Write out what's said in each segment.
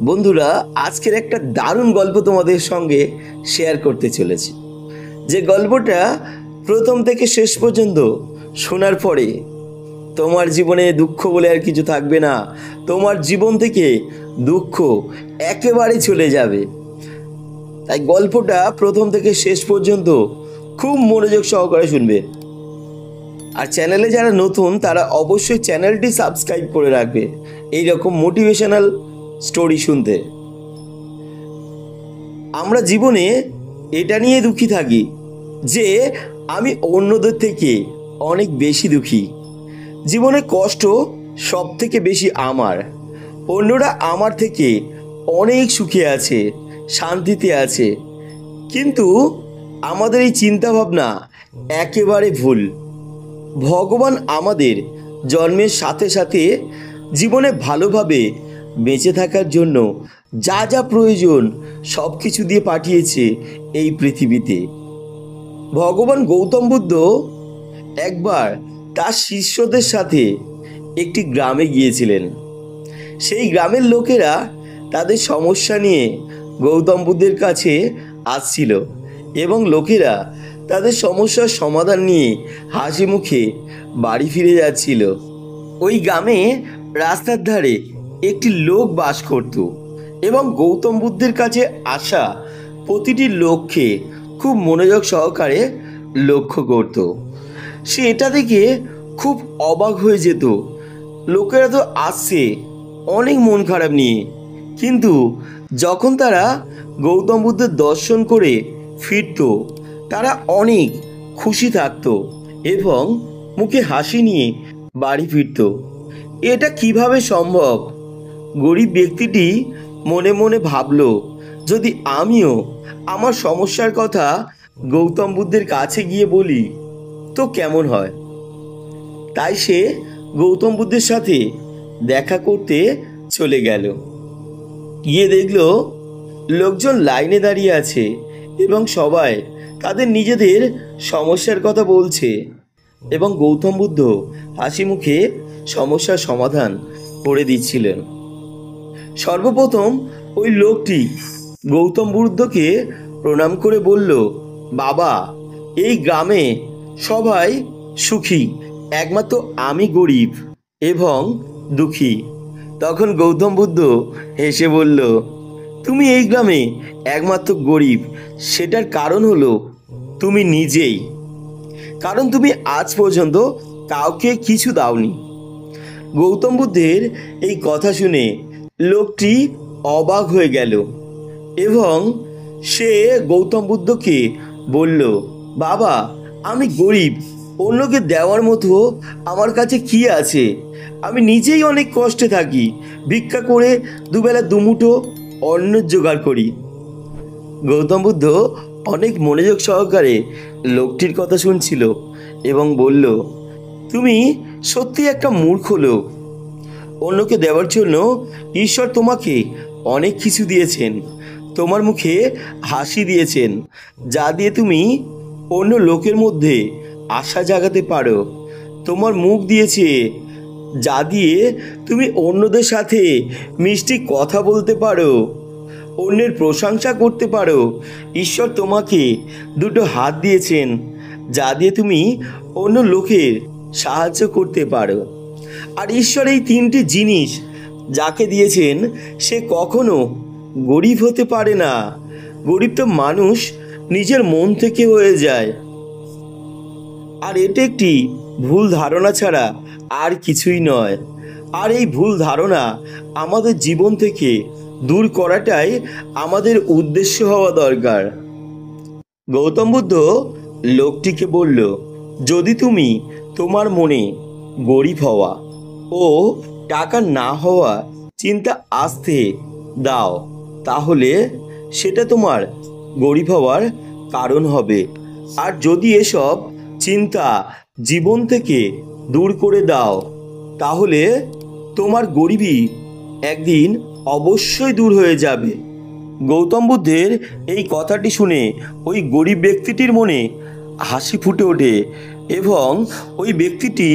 বন্ধুরা, আজকের একটা দারুণ গল্প তোমাদের সঙ্গে শেয়ার করতে চলেছি। যে গল্পটা প্রথম থেকে শেষ পর্যন্ত শোনার পরে তোমার জীবনে দুঃখ বলে আর কিছু থাকবে না। তোমার জীবন থেকে দুঃখ একেবারে চলে যাবে। তাই গল্পটা প্রথম থেকে শেষ পর্যন্ত খুব মনোযোগ সহকারে শুনবে। আর চ্যানেলে যারা নতুন তারা অবশ্যই চ্যানেলটি সাবস্ক্রাইব করে রাখবে এই রকম মোটিভেশনাল স্টোরি শুনতে। আমরা জীবনে এটা নিয়ে দুঃখী থাকি যে আমি অন্যদের থেকে অনেক বেশি দুঃখী। জীবনে কষ্ট সব থেকে বেশি আমার। অন্যরা আমার থেকে অনেক সুখে আছে, শান্তিতে আছে। কিন্তু আমাদের এই চিন্তাভাবনা একেবারে ভুল। ভগবান আমাদের জন্মের সাথে সাথে জীবনে ভালোভাবে বেঁচে থাকার জন্য যা যা প্রয়োজন সব কিছু দিয়ে পাঠিয়েছে এই পৃথিবীতে। ভগবান গৌতম বুদ্ধ একবার তার শিষ্যদের সাথে একটি গ্রামে গিয়েছিলেন। সেই গ্রামের লোকেরা তাদের সমস্যা নিয়ে গৌতম বুদ্ধের কাছে আসছিল এবং লোকেরা তাদের সমস্যার সমাধান নিয়ে হাসি মুখে বাড়ি ফিরে যাচ্ছিল। ওই গ্রামে রাস্তার ধারে একটি লোক বাস করত এবং গৌতম বুদ্ধের কাছে আসা প্রতিটি লোককে খুব মনোযোগ সহকারে লক্ষ্য করত। সে এটা দেখে খুব অবাক হয়ে যেত। লোকেরা তো আসছে অনেক মন খারাপ নিয়ে, কিন্তু যখন তারা গৌতম বুদ্ধের দর্শন করে ফিরত তারা অনেক খুশি থাকতো এবং মুখে হাসি নিয়ে বাড়ি ফিরত। এটা কিভাবে সম্ভব? গরিব ব্যক্তিটি মনে মনে ভাবল, যদি আমিও আমার সমস্যার কথা গৌতম বুদ্ধের কাছে গিয়ে বলি তো কেমন হয়। তাই সে গৌতম বুদ্ধের সাথে দেখা করতে চলে গেল। গিয়ে দেখল লোকজন লাইনে দাঁড়িয়ে আছে এবং সবাই তাদের নিজেদের সমস্যার কথা বলছে এবং গৌতম বুদ্ধ হাসি মুখে সমস্যার সমাধান করে দিচ্ছিলেন। সর্বপ্রথম ওই লোকটি গৌতম বুদ্ধকে প্রণাম করে বলল, বাবা, এই গ্রামে সবাই সুখী, একমাত্র আমি গরিব এবং দুঃখী। তখন গৌতম বুদ্ধ হেসে বলল, তুমি এই গ্রামে একমাত্র গরিব, সেটার কারণ হলো তুমি নিজেই। কারণ তুমি আজ পর্যন্ত কাউকে কিছু দাওনি। গৌতম বুদ্ধের এই কথা শুনে লোকটি অবাক হয়ে গেল এবং সে গৌতম বুদ্ধকে বলল, বাবা, আমি গরিব, অন্যকে দেওয়ার মতো আমার কাছে কি আছে? আমি নিজেই অনেক কষ্টে থাকি, ভিক্ষা করে দুবেলা দুমুঠো অন্ন জোগাড় করি। গৌতম বুদ্ধ অনেক মনোযোগ সহকারে লোকটির কথা শুনছিল এবং বলল, তুমি সত্যি একটা মূর্খ লোক। অন্যকে দেওয়ার জন্য ঈশ্বর তোমাকে অনেক কিছু দিয়েছেন, তোমার মুখে হাসি দিয়েছেন, যা দিয়ে তুমি অন্য লোকের মধ্যে আশা জাগাতে পারো। তোমার মুখ দিয়েছে যা দিয়ে তুমি অন্যদের সাথে মিষ্টি কথা বলতে পারো, অন্যের প্রশংসা করতে পারো। ঈশ্বর তোমাকে দুটো হাত দিয়েছেন যা দিয়ে তুমি অন্য লোকের সাহায্য করতে পারো। আর ঈশ্বর এই তিনটি জিনিস যাকে দিয়েছেন সে কখনো গরিব হতে পারে না। গরিব তো মানুষ নিজের মন থেকে হয়ে যায়। আর এটা একটি ভুল ধারণা ছাড়া আর কিছুই নয়। আর এই ভুল ধারণা আমাদের জীবন থেকে দূর করাটাই আমাদের উদ্দেশ্য হওয়া দরকার। গৌতম বুদ্ধ লোকটিকে বলল, যদি তুমি তোমার মনে গরিব হওয়া ও টাকা না হওয়া চিন্তা আসতে দাও, তাহলে সেটা তোমার গরিব হওয়ার কারণ হবে। আর যদি এসব চিন্তা জীবন থেকে দূর করে দাও, তাহলে তোমার গরিবই একদিন অবশ্যই দূর হয়ে যাবে। গৌতম বুদ্ধের এই কথাটি শুনে ওই গরিব ব্যক্তিটির মনে হাসি ফুটে ওঠে এবং ওই ব্যক্তিটি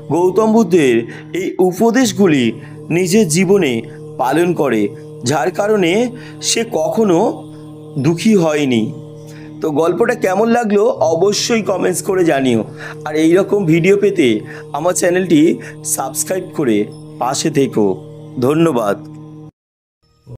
গৌতম বুদ্ধের এই উপদেশগুলি নিজের জীবনে পালন করে, যার কারণে সে কখনো দুঃখী হয়নি। তো গল্পটা কেমন লাগলো অবশ্যই কমেন্টস করে জানিও। আর এই রকম ভিডিও পেতে আমার চ্যানেলটি সাবস্ক্রাইব করে পাশে থেকো। ধন্যবাদ।